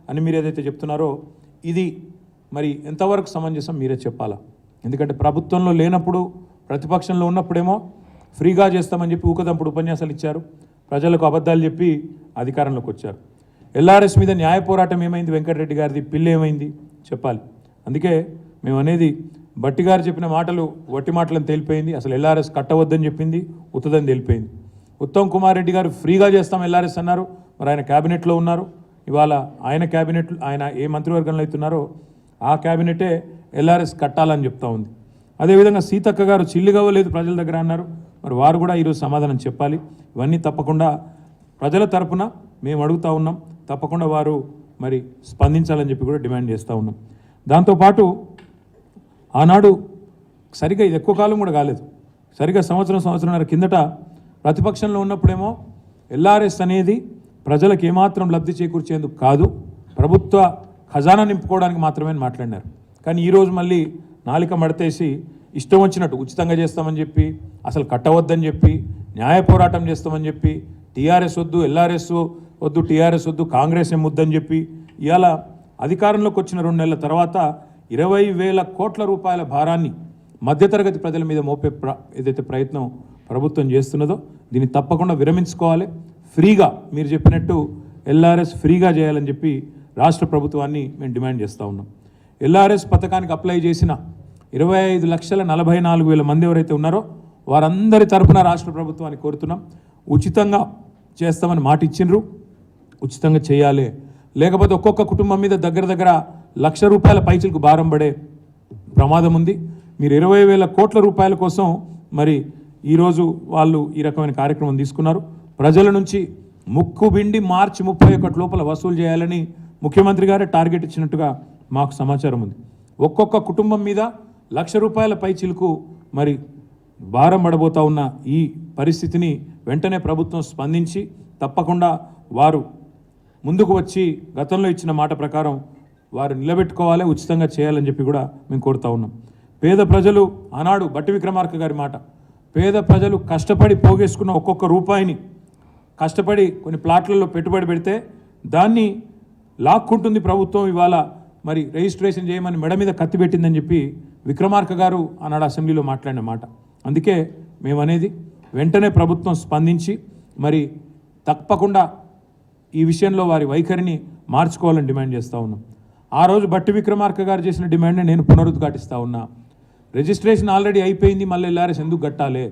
అని మీరు ఏదైతే చెప్తున్నారో ఇది మరి ఎంతవరకు సమంజసం మీరే చెప్పాలా. ఎందుకంటే ప్రభుత్వంలో లేనప్పుడు ప్రతిపక్షంలో ఉన్నప్పుడేమో ఫ్రీగా చేస్తామని చెప్పి ఊకదంపుడు ఉపన్యాసాలు ఇచ్చారు, ప్రజలకు అబద్ధాలు చెప్పి అధికారంలోకి వచ్చారు. ఎల్ఆర్ఎస్ మీద న్యాయ పోరాటం ఏమైంది, వెంకటరెడ్డి గారిది పిల్లి ఏమైంది చెప్పాలి. అందుకే మేము అనేది బట్టి గారు చెప్పిన మాటలు వట్టి మాటలను తేలిపోయింది. అసలు ఎల్ఆర్ఎస్ కట్టవద్దని చెప్పింది ఉత్తదని తేలిపోయింది. ఉత్తమ్ కుమార్ రెడ్డి గారు ఫ్రీగా చేస్తాం ఎల్ఆర్ఎస్ అన్నారు, మరి ఆయన క్యాబినెట్లో ఉన్నారు. ఇవాళ ఆయన క్యాబినెట్ ఆయన ఏ మంత్రివర్గంలో అవుతున్నారో ఆ క్యాబినెటే ఎల్ఆర్ఎస్ కట్టాలని చెప్తా ఉంది. అదేవిధంగా సీతక్క గారు చిల్లిగవ్వలేదు ప్రజల దగ్గర అన్నారు, మరి వారు కూడా ఈరోజు సమాధానం చెప్పాలి. ఇవన్నీ తప్పకుండా ప్రజల తరపున మేము అడుగుతూ ఉన్నాం, తప్పకుండా వారు మరి స్పందించాలని చెప్పి కూడా డిమాండ్ చేస్తూ ఉన్నాం. దాంతోపాటు ఆనాడు సరిగ్గా ఇది ఎక్కువ కాలం కూడా కాలేదు, సరిగ్గా సంవత్సరంన్నర కిందట ప్రతిపక్షంలో ఉన్నప్పుడేమో ఎల్ఆర్ఎస్ అనేది ప్రజలకు ఏమాత్రం లబ్ధి చేకూర్చేందుకు కాదు, ప్రభుత్వ ఖజానా నింపుకోవడానికి మాత్రమే మాట్లాడినారు. కానీ ఈరోజు మళ్ళీ నాలిక మడతేసి ఇష్టం వచ్చినట్టు ఉచితంగా చేస్తామని చెప్పి, అసలు కట్టవద్దని చెప్పి, న్యాయ పోరాటం చేస్తామని చెప్పి, టీఆర్ఎస్ వద్దు, ఎల్ఆర్ఎస్ వద్దు, టీఆర్ఎస్ వద్దు, కాంగ్రెస్ ఏం వద్దని చెప్పి ఇవాళ అధికారంలోకి వచ్చిన 2 నెలల తర్వాత 20,000 కోట్ల రూపాయల భారాన్ని మధ్యతరగతి ప్రజల మీద మోపే ఏదైతే ప్రయత్నం ప్రభుత్వం చేస్తున్నదో దీన్ని తప్పకుండా విరమించుకోవాలి. ఫ్రీగా మీరు చెప్పినట్టు ఎల్ఆర్ఎస్ ఫ్రీగా చేయాలని చెప్పి రాష్ట్ర ప్రభుత్వాన్ని మేము డిమాండ్ చేస్తూ ఉన్నాం. ఎల్ఆర్ఎస్ పథకానికి అప్లై చేసిన 25,44,000 మంది ఎవరైతే ఉన్నారో వారందరి తరపున రాష్ట్ర ప్రభుత్వాన్ని కోరుతున్నాం, ఉచితంగా చేస్తామని మాట ఇచ్చిండ్రు, ఉచితంగా చేయాలి. లేకపోతే ఒక్కొక్క కుటుంబం మీద దగ్గర ₹1,00,000 పైచిలకు భారం పడే ప్రమాదం ఉంది. మీరు 20,000 కోట్ల రూపాయల కోసం మరి ఈరోజు వాళ్ళు ఈ రకమైన కార్యక్రమం తీసుకున్నారు. ప్రజల నుంచి ముక్కుబిండి మార్చి 31 లోపల వసూలు చేయాలని ముఖ్యమంత్రి గారే టార్గెట్ ఇచ్చినట్టుగా మాకు సమాచారం ఉంది. ఒక్కొక్క కుటుంబం మీద ₹1,00,000 పైచిలకు మరి భారం పడబోతా ఉన్న ఈ పరిస్థితిని వెంటనే ప్రభుత్వం స్పందించి తప్పకుండా వారు ముందుకు వచ్చి గతంలో ఇచ్చిన మాట ప్రకారం వారు నిలబెట్టుకోవాలి, ఉచితంగా చేయాలని చెప్పి కూడా మేము కోరుతా ఉన్నాం. పేద ప్రజలు ఆనాడు బట్టి విక్రమార్క గారి మాట, పేద ప్రజలు కష్టపడి పోగేసుకున్న ఒక్కొక్క రూపాయిని కష్టపడి కొన్ని ప్లాట్లలో పెట్టుబడి పెడితే దాన్ని లాక్కుంటుంది ప్రభుత్వం. ఇవాళ మరి రిజిస్ట్రేషన్ చేయమని మెడ మీద కత్తి పెట్టిందని చెప్పి విక్రమార్క గారు ఆనాడు అసెంబ్లీలో మాట్లాడిన మాట. అందుకే మేము అనేది వెంటనే ప్రభుత్వం స్పందించి మరి తప్పకుండా ఈ విషయంలో వారి వైఖరిని మార్చుకోవాలని డిమాండ్ చేస్తూ ఉన్నాం. ఆ రోజు బట్టి విక్రమార్క గారు చేసిన డిమాండ్ని నేను పునరుద్ఘాటిస్తూ ఉన్నా. రిజిస్ట్రేషన్ ఆల్రెడీ అయిపోయింది, మళ్ళీ ఎల్ఆర్ఎస్ ఎందుకు కట్టాలి,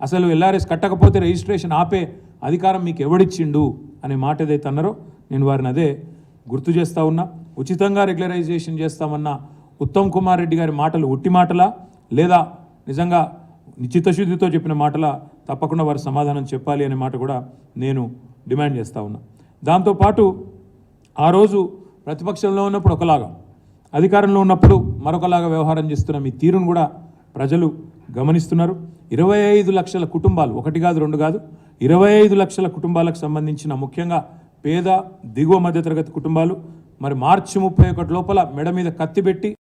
అసలు ఎల్ఆర్ఎస్ కట్టకపోతే రిజిస్ట్రేషన్ ఆపే అధికారం మీకు ఎవడిచ్చిండు అనే మాట ఏదైతే అన్నారో నేను వారిని అదే గుర్తు చేస్తూ ఉన్నా. ఉచితంగా రెగ్యులరైజేషన్ చేస్తామన్న ఉత్తమ్ కుమార్ రెడ్డి గారి మాటలు ఉట్టి మాటలా లేదా నిజంగా చిత్తశుద్ధితో చెప్పిన మాటలా తప్పకుండా వారు సమాధానం చెప్పాలి అనే మాట కూడా నేను డిమాండ్ చేస్తూ ఉన్నా. దాంతోపాటు ఆ రోజు ప్రతిపక్షంలో ఉన్నప్పుడు ఒకలాగా, అధికారంలో ఉన్నప్పుడు మరొకలాగా వ్యవహారం చేస్తున్న మీ తీరును కూడా ప్రజలు గమనిస్తున్నారు. 25 లక్షల కుటుంబాలు, ఒకటి కాదు రెండు కాదు, 25 లక్షల కుటుంబాలకు సంబంధించిన ముఖ్యంగా పేద దిగువ మధ్యతరగతి కుటుంబాలు మరి మార్చి 31 లోపల మెడ మీద కత్తి పెట్టి